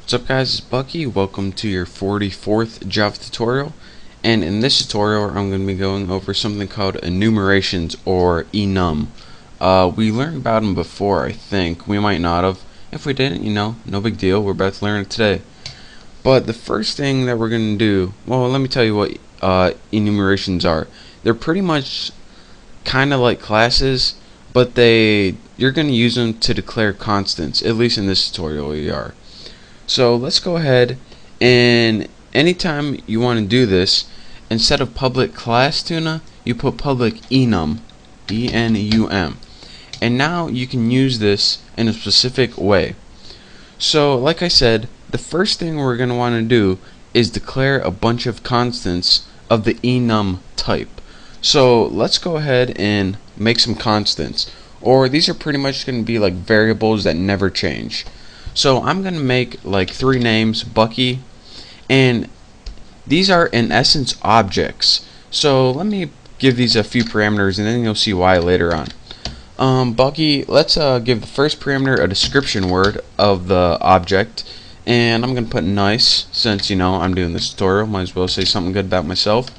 What's up guys, it's Bucky. Welcome to your 44th Java tutorial, and in this tutorial I'm going to be going over something called enumerations or enum. We learned about them before, I think. We might not have. If we didn't, no big deal. We're about to learn it today. But the first thing that we're going to do, well, let me tell you what enumerations are. They're pretty much kind of like classes, but you're going to use them to declare constants, at least in this tutorial we are. So let's go ahead, and anytime you want to do this, instead of public class tuna, you put public enum, E-N-U-M, and now you can use this in a specific way. So like I said, the first thing we're going to want to do is declare a bunch of constants of the enum type. So let's go ahead and make some constants, or these are pretty much going to be like variables that never change. So I'm going to make like 3 names, Bucky, and these are in essence objects. So let me give these a few parameters and then you'll see why later on. Bucky, let's give the first parameter a description word of the object, and I'm going to put nice, since I'm doing this tutorial, might as well say something good about myself.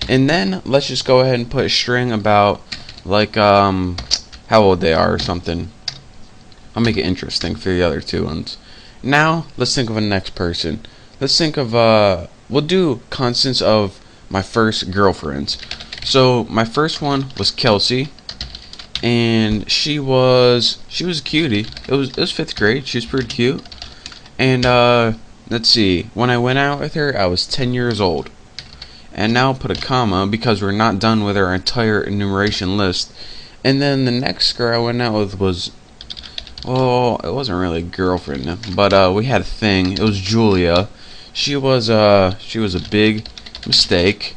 And then let's just go ahead and put a string about like how old they are or something. I'll make it interesting for the other 2 ones. Now, let's think of a next person. Let's think of, we'll do constants of my first girlfriends. So, my first one was Kelsey, and she was a cutie. It was 5th grade. She was pretty cute. And, let's see, when I went out with her, I was 10 years old. And now I'll put a comma, because we're not done with our entire enumeration list. And then the next girl I went out with was, well, it wasn't really a girlfriend, but we had a thing. It was Julia. She was a big mistake,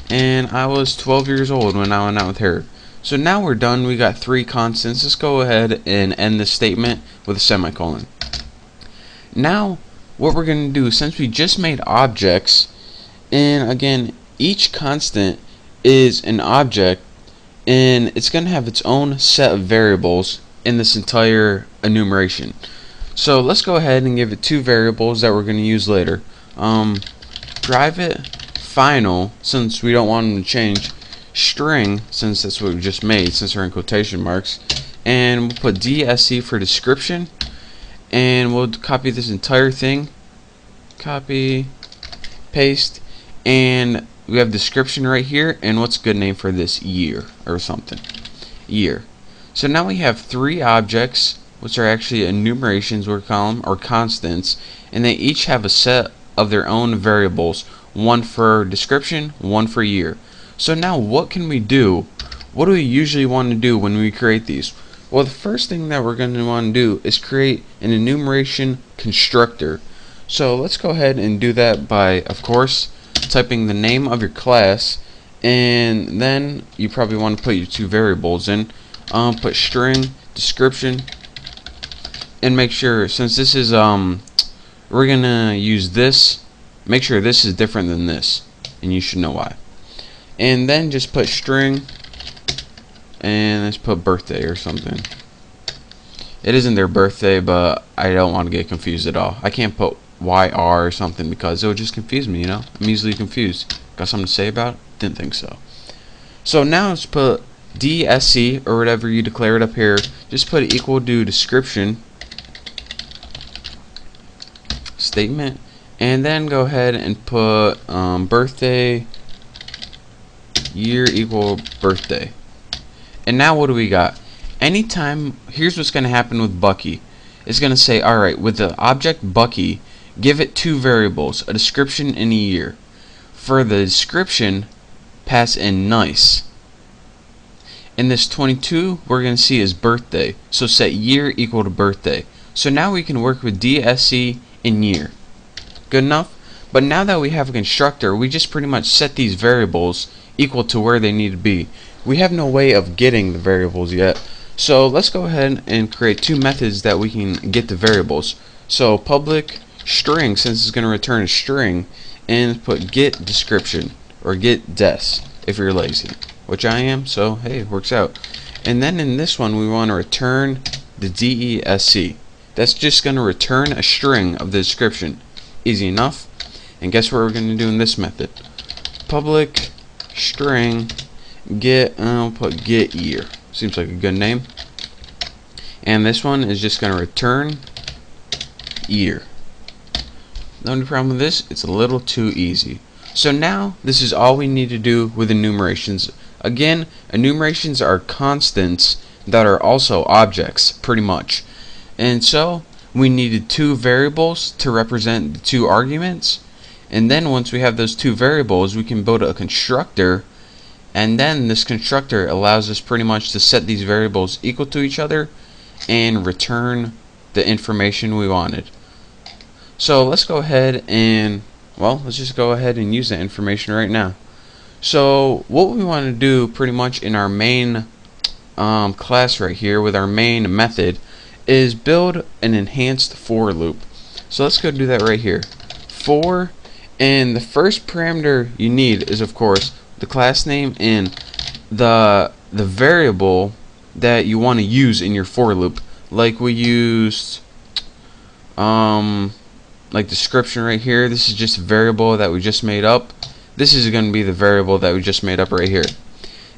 and I was 12 years old when I went out with her. So now we're done. We got 3 constants. Let's go ahead and end this statement with a semicolon. Now, what we're going to do, since we just made objects, and again, each constant is an object, and it's going to have its own set of variables in this entire enumeration. So let's go ahead and give it 2 variables that we're going to use later. Private final, since we don't want them to change. String, since that's what we just made, since we're in quotation marks. And we'll put DSC for description. And we'll copy this entire thing. Copy, paste, and we have description right here. And what's a good name for this? Year or something. Year. So now we have 3 objects, which are actually enumerations, we'll call them, or constants, and they each have a set of their own variables, 1 for description, 1 for year. So now what can we do? What do we usually want to do when we create these? Well, the first thing that we're going to want to do is create an enumeration constructor. So let's go ahead and do that by, of course, typing the name of your class, and then you probably want to put your 2 variables in. Put string, description, and make sure, since this is we're gonna use this, make sure this is different than this, and you should know why. And then just put string, and let's put birthday or something. It isn't their birthday, but I don't want to get confused at all. I can't put YR or something because it would just confuse me, I'm easily confused. Got something to say about it? Didn't think so. So now let's put DSC, or whatever you declare it up here. Just put it equal to description statement, and then go ahead and put birthday year equal birthday. And now what do we got? Anytime, here's what's going to happen with Bucky. It's going to say, alright, with the object Bucky, give it 2 variables, a description and a year. For the description, pass in nice. In this 22, we're going to see is birthday. So set year equal to birthday. So now we can work with DSC and year. Good enough? But now that we have a constructor, we just pretty much set these variables equal to where they need to be. We have no way of getting the variables yet. So let's go ahead and create 2 methods that we can get the variables. So public string, since it's going to return a string, and put get description, or get des if you're lazy, which I am, so hey, it works out. And then in this one we want to return the DESC, That's just going to return a string of the description. Easy enough. And guess what we're going to do in this method? Public string get, I'll put get year. Seems like a good name. And this one is just going to return year. The only problem with this, it's a little too easy. So now this is all we need to do with enumerations. Again, enumerations are constants that are also objects, pretty much. And so we needed two variables to represent the two arguments. And then once we have those two variables, we can build a constructor. And then this constructor allows us pretty much to set these variables equal to each other and return the information we wanted. So let's go ahead and, well, let's just go ahead and use that information right now. So what we want to do pretty much in our main class right here with our main method is build an enhanced for loop. So let's go do that right here. For, and the first parameter you need is of course the class name and the variable that you want to use in your for loop. Like we used like description right here. This is just a variable that we just made up. This is going to be the variable that we just made up right here.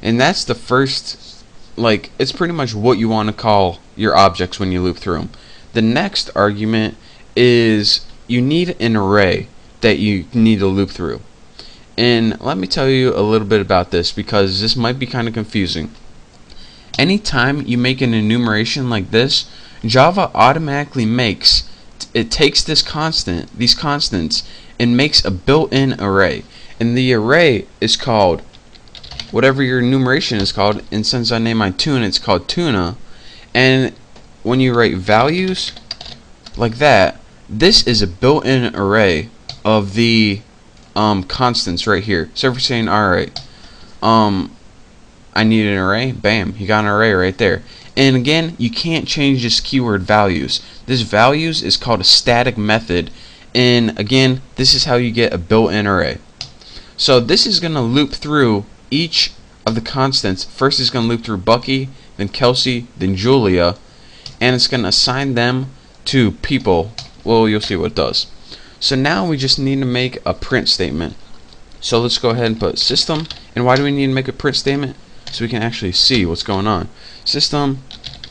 And that's the first, like, it's pretty much what you want to call your objects when you loop through them. The next argument is you need an array that you need to loop through. And let me tell you a little bit about this because this might be kind of confusing. Anytime you make an enumeration like this, Java automatically takes these constants and makes a built-in array. And the array is called whatever your enumeration is called, and since I named my tuna, it's called tuna. And when you write values like that, this is a built-in array of the constants right here. So if we're saying, alright, I need an array, bam, you got an array right there. And again, you can't change this keyword values. This values is called a static method, and again, this is how you get a built-in array. So this is going to loop through each of the constants. First it's going to loop through Bucky, then Kelsey, then Julia, and it's going to assign them to people. Well, you'll see what it does. So now we just need to make a print statement. So let's go ahead and put system. And why do we need to make a print statement? So we can actually see what's going on. System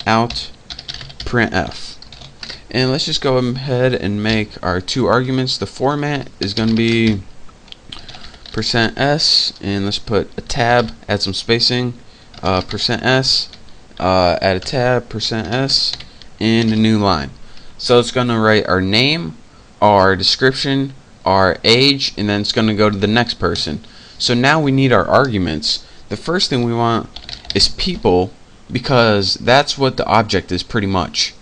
out printf. And let's just go ahead and make our two arguments. The format is going to be %s, and let's put a tab, add some spacing, %s, add a tab, %s, and a new line. So it's going to write our name, our description, our age, and then it's going to go to the next person. So now we need our arguments. The first thing we want is people, because that's what the object is pretty much.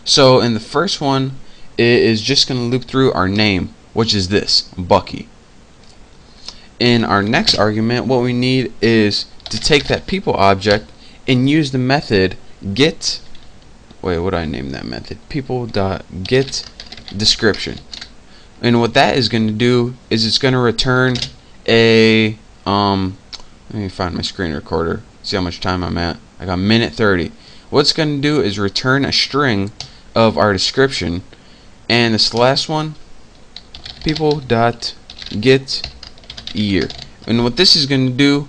So in the first one, it is just going to loop through our name, which is this, Bucky. In our next argument, what we need is to take that people object and use the method get, wait, what do I name that method? People.get description. And what that is going to do is it's going to return a let me find my screen recorder, see how much time I'm at. I got minute 30. What it's going to do is return a string of our description, and this last one, people.get year. And what this is going to do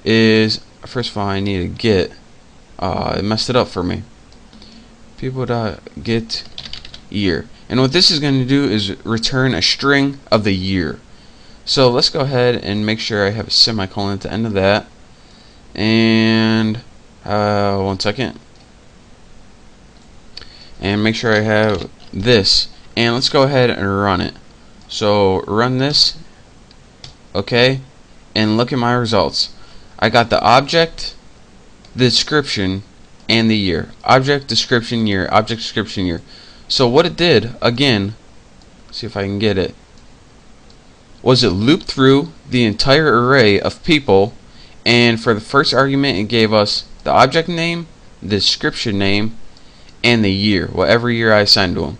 is, first of all, I need to get, it messed it up for me. People.get year. And what this is going to do is return a string of the year. So let's go ahead and make sure I have a semicolon at the end of that. And 1 second. And make sure I have this. And let's go ahead and run it. So run this. Okay. And look at my results. I got the object, the description, and the year. Object, description, year. Object, description, year. So what it did, again, see if I can get it, was it looped through the entire array of people, and for the first argument it gave us the object name, the description name, and the year, whatever year I assigned to them.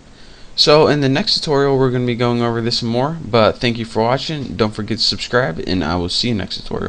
So in the next tutorial we're going to be going over this some more, but thank you for watching. Don't forget to subscribe, and I will see you next tutorial.